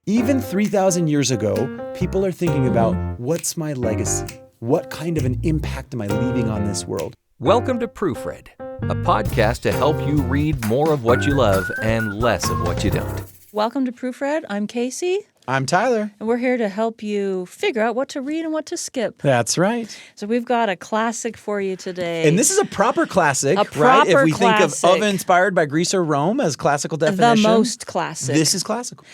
Even 3,000 years ago, people are thinking about what's my legacy? What kind of an impact am I leaving on this world? Welcome to Proofread, a podcast to help you read more of what you love and less of what you don't. Welcome to Proofread. I'm Kacy. I'm Tyler. And we're here to help you figure out what to read and what to skip. That's right. So we've got a classic for you today. And this is a proper classic, right? If we classic. think of inspired by Greece or Rome as classical definition. The most classic. This is classical.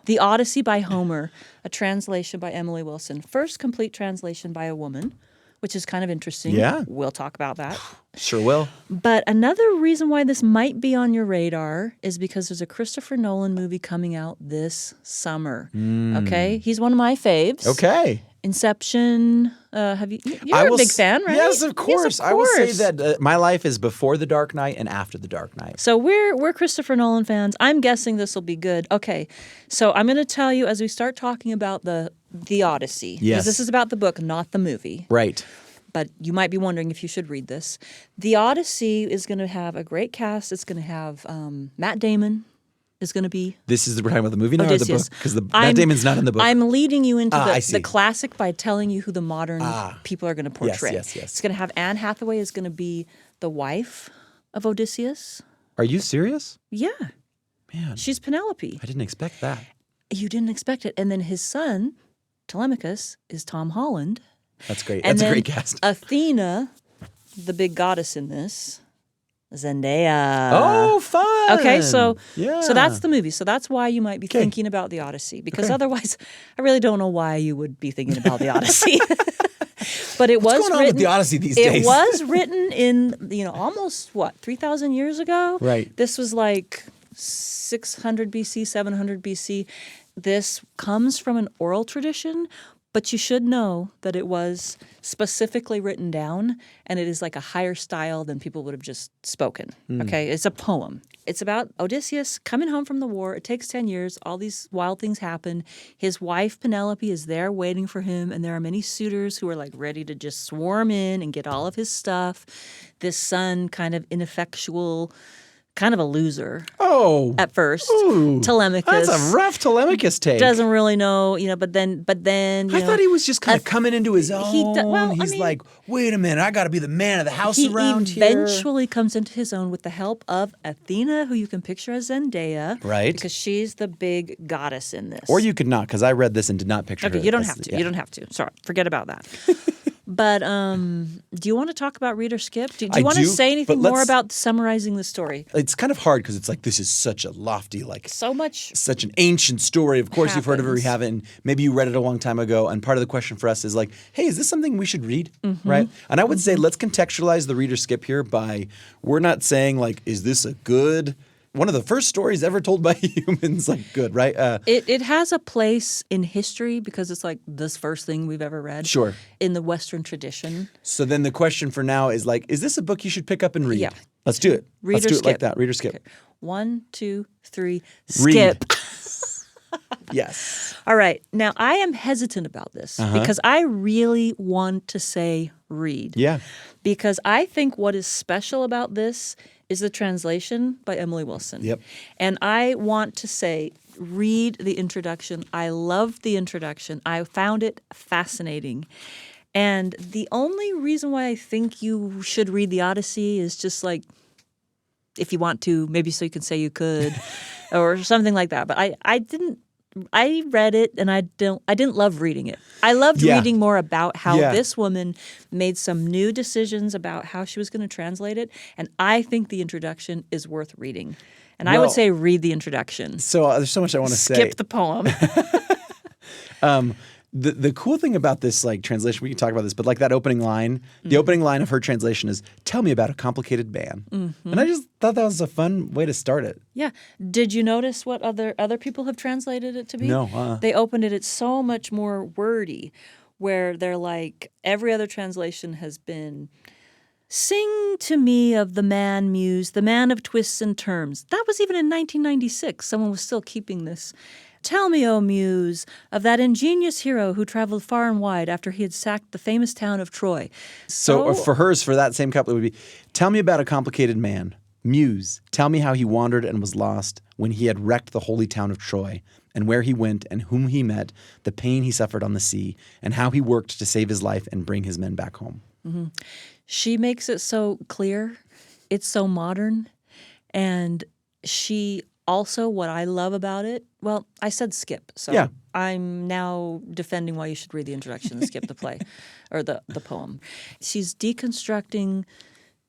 The Odyssey by Homer, a translation by Emily Wilson. First complete translation by a woman, which is kind of interesting. Yeah. We'll talk about that. Sure will. But another reason why this might be on your radar is because there's a Christopher Nolan movie coming out this summer. Okay? He's one of my faves. Okay. Inception. You're a big fan, right? Yes, of course. Yes, of I will say course. that my life is before The Dark Knight and after The Dark Knight. So we're Christopher Nolan fans. I'm guessing this will be good. Okay, so I'm going to tell you as we start talking about the Odyssey. Yes. Because this is about the book, not the movie. Right. But you might be wondering if you should read this. The Odyssey is going to have a great cast. It's going to have Matt Damon is going to be We're talking about the movie now Odysseus. or the book? Because Matt Damon's not in the book. I'm leading you into I see. the classic by telling you who the modern people are going to portray. Yes. It's going to have Anne Hathaway is going to be the wife of Odysseus. Are you serious? Yeah. Man, She's Penelope. I didn't expect that. You didn't expect it. And then his son, Telemachus, is Tom Holland. That's great. And That's a then great cast. Athena, the big goddess in this, Zendaya. Oh, fun. Okay, so Yeah. that's the movie. So that's why you might be thinking about the Odyssey. Because otherwise, I really don't know why you would be thinking about the Odyssey. But it What's was going on written. with the Odyssey these days? It was written in almost 3,000 years ago. Right. This was like 600 BC, 700 BC. This comes from an oral tradition. But you should know that it was specifically written down, and it is like a higher style than people would have just spoken. Okay, it's a poem. It's about Odysseus coming home from the war. It takes 10 years. All these wild things happen. His wife, Penelope, is there waiting for him, and there are many suitors who are like ready to just swarm in and get all of his stuff. This son, kind of ineffectual, kind of a loser Oh. at first. Ooh. Telemachus. That's a rough Telemachus take. Doesn't really know, but then, I thought he was just kind of coming into his own. He's mean, like, wait a minute, I got to be the man of the house he around here. eventually comes into his own with the help of Athena, who you can picture as Zendaya. Right. Because she's the big goddess in this. Or you could not, because I read this and did not picture her. Okay, you don't as- have to. yeah. You don't have to. Sorry, forget about that. But do you want to talk about read or skip? Do I you want to do, say anything but more let's- about summarizing the story? It's kind of hard because it's like, this is such a lofty, So much. such an ancient story. Of course, you've heard of it or you happens. haven't. And maybe you read it a long time ago. And part of the question for us is like, hey, is this something we should read? Mm-hmm. Right? And I would say let's contextualize the read or skip here by, we're not saying like, is this a good, one of the first stories ever told by humans, like good, right? It has a place in history because it's like this first thing we've ever read. Sure. In the Western tradition. So then the question for now is like, is this a book you should pick up and read? Yeah. Let's do it. Read Let's or do it like skip. that. Read or skip. Okay. 1, 2, 3, Read. skip. Yes. All right. Now, I am hesitant about this because I really want to say read. Yeah. Because I think what is special about this is the translation by Emily Wilson. Yep. And I want to say read the introduction. I loved the introduction. I found it fascinating. And the only reason why I think you should read the Odyssey is just like, if you want to, maybe so you can say you could, or something like that. But I didn't. I read it and I didn't love reading it. I loved reading more about how this woman made some new decisions about how she was going to translate it. And I think the introduction is worth reading. And I would say read the introduction. So there's so much I want to say. Skip the poem. The cool thing about this like translation, we can talk about this, but like that opening line, the opening line of her translation is, tell me about a complicated man. And I just thought that was a fun way to start it. Yeah. Did you notice what other people have translated it to be? No. They opened it. It's so much more wordy, where they're like, every other translation has been, sing to me of the man muse, the man of twists and turns. That was even in 1996. Someone was still keeping this. Tell me, O Muse, of that ingenious hero who traveled far and wide after he had sacked the famous town of Troy. So for hers, for that same couplet would be, tell me about a complicated man. Muse, tell me how he wandered and was lost when he had wrecked the holy town of Troy, and where he went and whom he met, the pain he suffered on the sea, and how he worked to save his life and bring his men back home. She makes it so clear. It's so modern. And she also, what I love about it, well, I said skip. So Yeah. I'm now defending why you should read the introduction and skip the play or the poem. She's deconstructing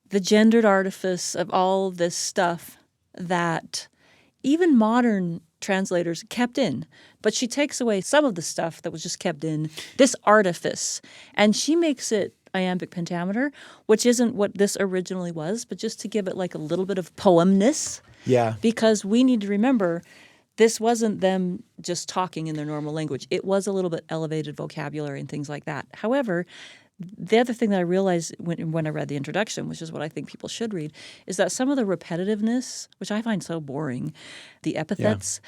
the gendered artifice of all this stuff that even modern translators kept in. But she takes away some of the stuff that was just kept in, this artifice. And she makes it iambic pentameter, which isn't what this originally was, but just to give it like a little bit of poemness. Yeah. Because we need to remember this wasn't them just talking in their normal language. It was a little bit elevated vocabulary and things like that. However, the other thing that I realized when I read the introduction, which is what I think people should read, is that some of the repetitiveness, which I find so boring, the epithets,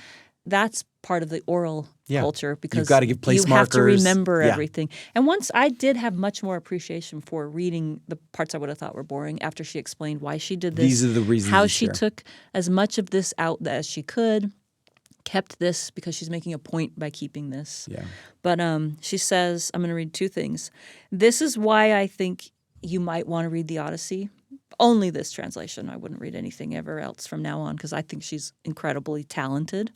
that's part of the oral culture because you've got to give place you markers. have to remember everything. And once I did have much more appreciation for reading the parts I would have thought were boring after she explained why she did this. These are the reasons. How she took as much of this out as she could, kept this because she's making a point by keeping this. Yeah. But she says, I'm going to read two things. This is why I think you might want to read the Odyssey. Only this translation. I wouldn't read anything ever else from now on because I think she's incredibly talented.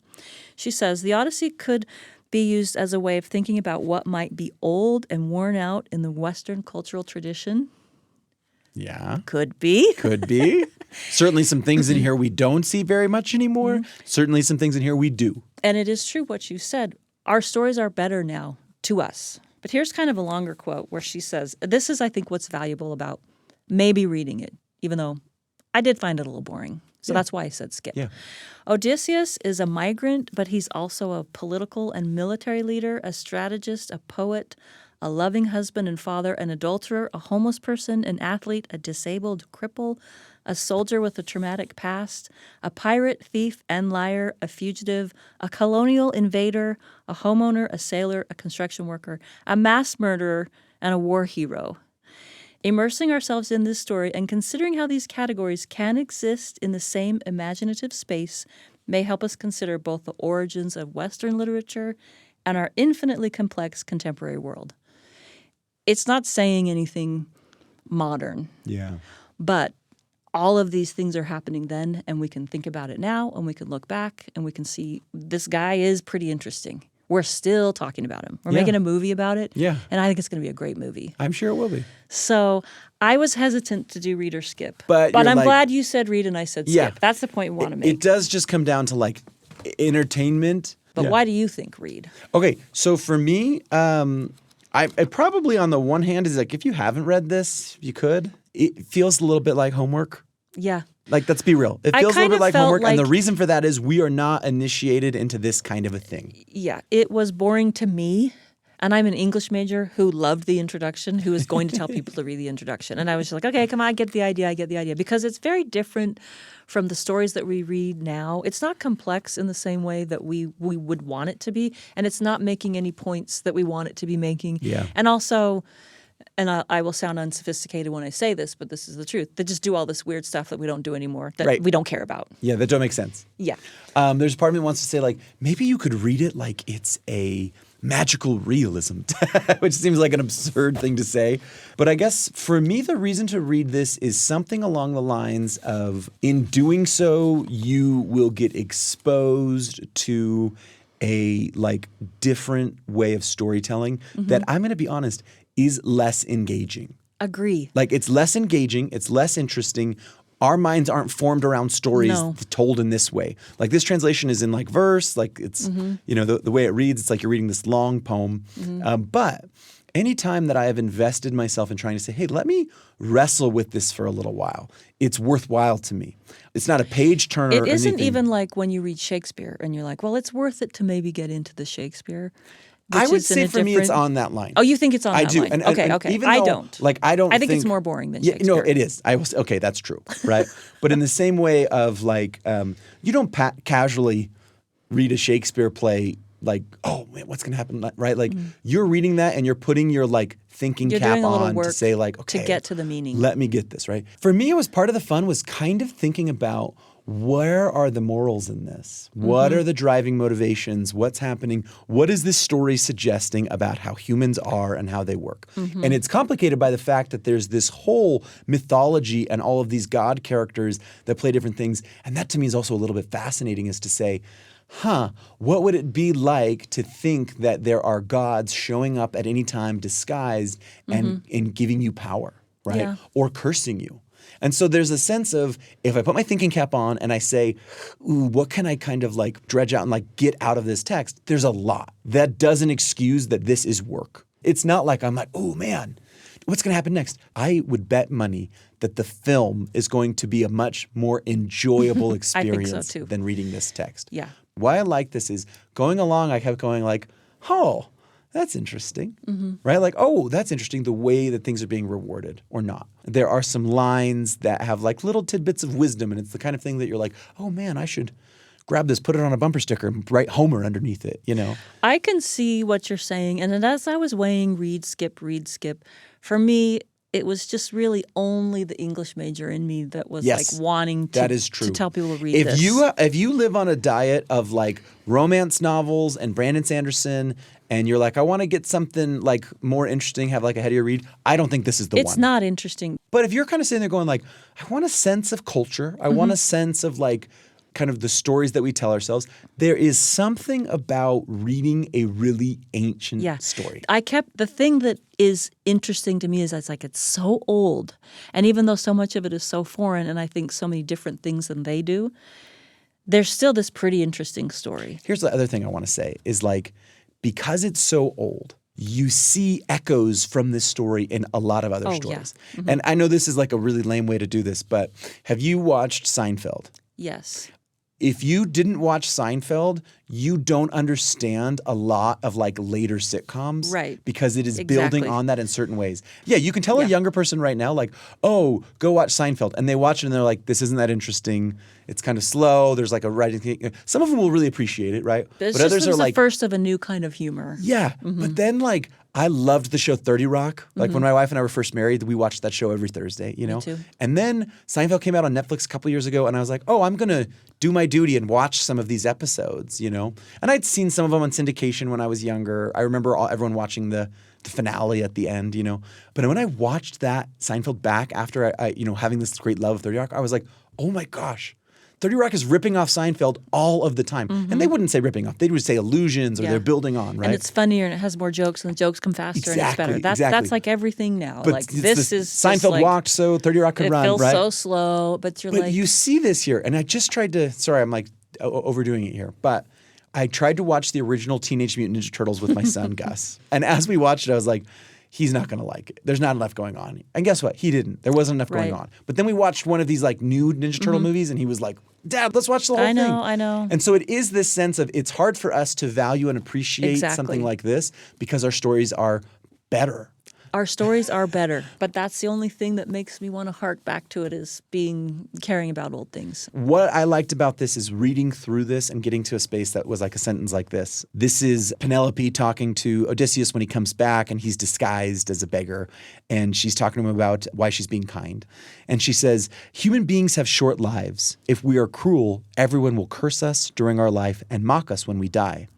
She says, the Odyssey could be used as a way of thinking about what might be old and worn out in the Western cultural tradition. Yeah. Could be. Could be. Certainly some things in here we don't see very much anymore. Certainly some things in here we do. And it is true what you said. Our stories are better now to us. But here's kind of a longer quote where she says, this is, I think, what's valuable about maybe reading it, even though I did find it a little boring. So that's why I said skip. Yeah. Odysseus is a migrant, but he's also a political and military leader, a strategist, a poet, a loving husband and father, an adulterer, a homeless person, an athlete, a disabled cripple, a soldier with a traumatic past, a pirate, thief, and liar, a fugitive, a colonial invader, a homeowner, a sailor, a construction worker, a mass murderer, and a war hero. Immersing ourselves in this story and considering how these categories can exist in the same imaginative space may help us consider both the origins of Western literature and our infinitely complex contemporary world. It's not saying anything modern. Yeah. But all of these things are happening then, and we can think about it now, and we can look back, and we can see this guy is pretty interesting. We're still talking about him. We're making a movie about it. Yeah. And I think it's going to be a great movie. I'm sure it will be. So I was hesitant to do read or skip. But I'm like, glad you said read and I said skip. Yeah. That's the point we want to make. It does just come down to like entertainment. But why do you think read? Okay, so for me, I probably on the one hand is like if you haven't read this, you could. It feels a little bit like homework. Yeah. Like, let's be real. It I feels a kind little bit of like homework, felt and the like- reason for that is we are not initiated into this kind of a thing. Yeah. It was boring to me. And I'm an English major who loved the introduction, who is going to tell people to read the introduction. And I was just like, okay, come on, I get the idea. Because it's very different from the stories that we read now. It's not complex in the same way that we would want it to be. And it's not making any points that we want it to be making. Yeah. And also, and I will sound unsophisticated when I say this, but this is the truth. They just do all this weird stuff that we don't do anymore, that we don't care about. Yeah, that don't make sense. Yeah. There's a part of me that wants to say, like, maybe you could read it like it's a magical realism, which seems like an absurd thing to say. But I guess for me, the reason to read this is something along the lines of, in doing so, you will get exposed to a like different way of storytelling that, I'm going to be honest, is less engaging. Agree. Like, it's less engaging, it's less interesting. Our minds aren't formed around stories told in this way. Like, this translation is in like verse, like it's, you know, the way it reads, it's like you're reading this long poem. But anytime that I have invested myself in trying to say, hey, let me wrestle with this for a little while, it's worthwhile to me. It's not a page turner. It isn't anything. even like when you read Shakespeare and you're like, well, it's worth it to maybe get into the Shakespeare. I which would is in say a for me it's different- on that line. Oh, you think it's on I that do. line? And Okay. even I though, don't. Like, I think it's more boring than Shakespeare. No, it is. Okay, that's true, right? But in the same way of like, you don't casually read a Shakespeare play like, oh man, what's going to happen, right? Like you're reading that and you're putting your like thinking You're cap doing a little on to work say like, okay, to get to the meaning. let me get this, right? For me, it was part of the fun was kind of thinking about where are the morals in this? What are the driving motivations? What's happening? What is this story suggesting about how humans are and how they work? And it's complicated by the fact that there's this whole mythology and all of these god characters that play different things. And that to me is also a little bit fascinating, is to say, what would it be like to think that there are gods showing up at any time disguised and giving you power, right? Yeah. Or cursing you. And so there's a sense of, if I put my thinking cap on and I say, ooh, what can I kind of like dredge out and like get out of this text? There's a lot. That doesn't excuse that this is work. It's not like I'm like, oh man, what's going to happen next? I would bet money that the film is going to be a much more enjoyable experience too. than reading this text. Yeah. Why I like this is going along, I kept going like, oh, that's interesting, right? Like, oh, that's interesting, the way that things are being rewarded or not. There are some lines that have like little tidbits of wisdom, and it's the kind of thing that you're like, oh man, I should grab this, put it on a bumper sticker, and write Homer underneath it, you know? I can see what you're saying. And then as I was weighing read, skip, for me, it was just really only the English major in me that was Yes, like wanting that is true. to tell people to read If this. if you live on a diet of like romance novels and Brandon Sanderson, and you're like, I want to get something like more interesting, have like a headier read, I don't think this is the one. It's not interesting. But if you're kind of sitting there going like, I want a sense of culture, I want a sense of like kind of the stories that we tell ourselves, there is something about reading a really ancient story. The thing that is interesting to me is it's so old. And even though so much of it is so foreign and I think so many different things than they do, there's still this pretty interesting story. Here's the other thing I want to say is like, because it's so old, you see echoes from this story in a lot of other stories. Yeah. And I know this is like a really lame way to do this, but have you watched Seinfeld? Yes. If you didn't watch Seinfeld, you don't understand a lot of like later sitcoms. Right. Because it is Exactly. building on that in certain ways. Yeah, you can tell a younger person right now like, oh, go watch Seinfeld. And they watch it and they're like, this isn't that interesting. It's kind of slow. There's like a writing thing. Some of them will really appreciate it, right? But others it was are the like, first of a new kind of humor. yeah. But then like, I loved the show 30 Rock. Like when my wife and I were first married, we watched that show every Thursday, you know? too. And then Seinfeld came out on Netflix a couple years ago, and I was like, oh, I'm going to do my duty and watch some of these episodes, you know? And I'd seen some of them on syndication when I was younger. I remember everyone watching the finale at the end, you know? But when I watched that Seinfeld back after I having this great love of 30 Rock, I was like, oh my gosh. 30 Rock is ripping off Seinfeld all of the time. And they wouldn't say ripping off. They would say allusions or they're building on, right? And it's funnier and it has more jokes and the jokes come faster and it's better. That's like everything now. But like this is Seinfeld like, walked so 30 Rock could it run, feels right? so slow, but you're But like you see this here, and I just tried to. Sorry, I'm like overdoing it here, but I tried to watch the original Teenage Mutant Ninja Turtles with my son Gus, and as we watched it, I was like, he's not going to like it. There's not enough going on. And guess what? He didn't. There wasn't enough going Right. on. But then we watched one of these like new Ninja Turtle movies, and he was like, Dad, let's watch the whole thing. I know. And so it is this sense of it's hard for us to value and appreciate Exactly. something like this because our stories are better. Our stories are better, but that's the only thing that makes me want to hark back to it is caring about old things. What I liked about this is reading through this and getting to a space that was like a sentence like this. This is Penelope talking to Odysseus when he comes back and he's disguised as a beggar. And she's talking to him about why she's being kind. And she says, human beings have short lives. If we are cruel, everyone will curse us during our life and mock us when we die.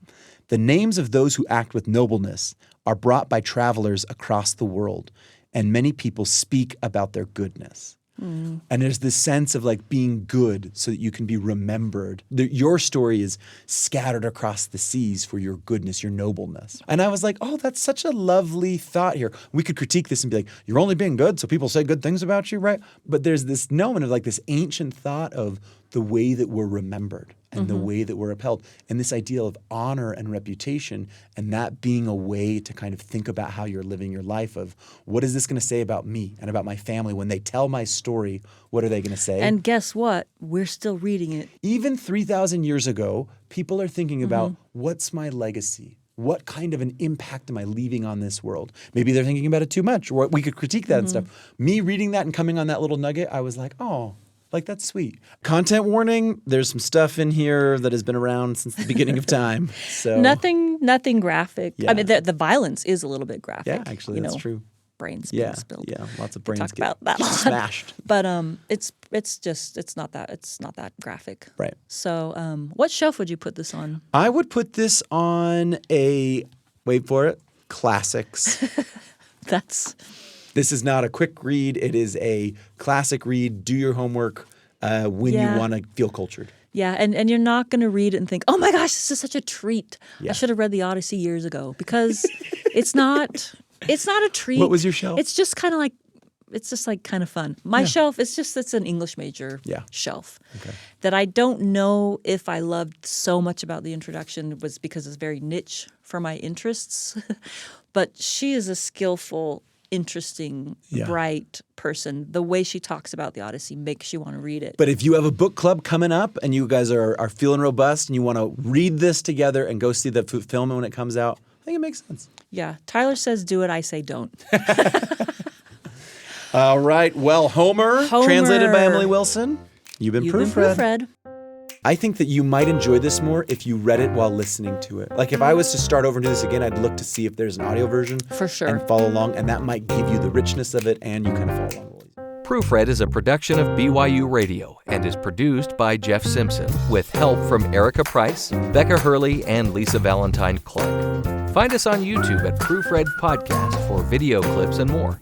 The names of those who act with nobleness are brought by travelers across the world, and many people speak about their goodness. And there's this sense of like being good so that you can be remembered. Your story is scattered across the seas for your goodness, your nobleness. And I was like, oh, that's such a lovely thought here. We could critique this and be like, you're only being good so people say good things about you, right? But there's this moment of like this ancient thought of the way that we're remembered and the way that we're upheld, and this idea of honor and reputation, and that being a way to kind of think about how you're living your life of what is this going to say about me and about my family when they tell my story, what are they going to say? And guess what? We're still reading it. Even 3,000 years ago, people are thinking about what's my legacy? What kind of an impact am I leaving on this world? Maybe they're thinking about it too much, or we could critique that and stuff. Me reading that and coming on that little nugget, I was like, oh, Like, that's sweet. Content warning, there's some stuff in here that has been around since the beginning of time. So Nothing graphic. Yeah. I mean, the violence is a little bit graphic. yeah, actually, that's true. Brains being Yeah, spilled. yeah, lots of We brains talk get about that a lot. smashed. But it's not that graphic. Right. So what shelf would you put this on? I would put this on a, wait for it, classics. This is not a quick read. It is a classic read. Do your homework when you want to feel cultured. Yeah, and you're not going to read it and think, oh my gosh, this is such a treat. Yeah. I should have read the Odyssey years ago, because it's not a treat. What was your shelf? It's just kind of like, it's just like kind of fun. My shelf, it's an English major shelf that I don't know if I loved so much about the introduction was because it's very niche for my interests. But she is a skillful, interesting, bright person. The way she talks about the Odyssey makes you want to read it. But if you have a book club coming up and you guys are feeling robust and you want to read this together and go see the film when it comes out, I think it makes sense. Yeah. Tyler says do it, I say don't. All right. Well, Homer, translated by Emily Wilson. You've been proofread. I think that you might enjoy this more if you read it while listening to it. Like, if I was to start over and do this again, I'd look to see if there's an audio version. For sure. And follow along, and that might give you the richness of it, and you kind of follow along. Proofread is a production of BYU Radio and is produced by Jeff Simpson with help from Erica Price, Becca Hurley, and Lisa Valentine Clark. Find us on YouTube at Proofread Podcast for video clips and more.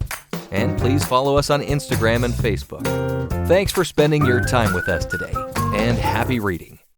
And please follow us on Instagram and Facebook. Thanks for spending your time with us today, and happy reading.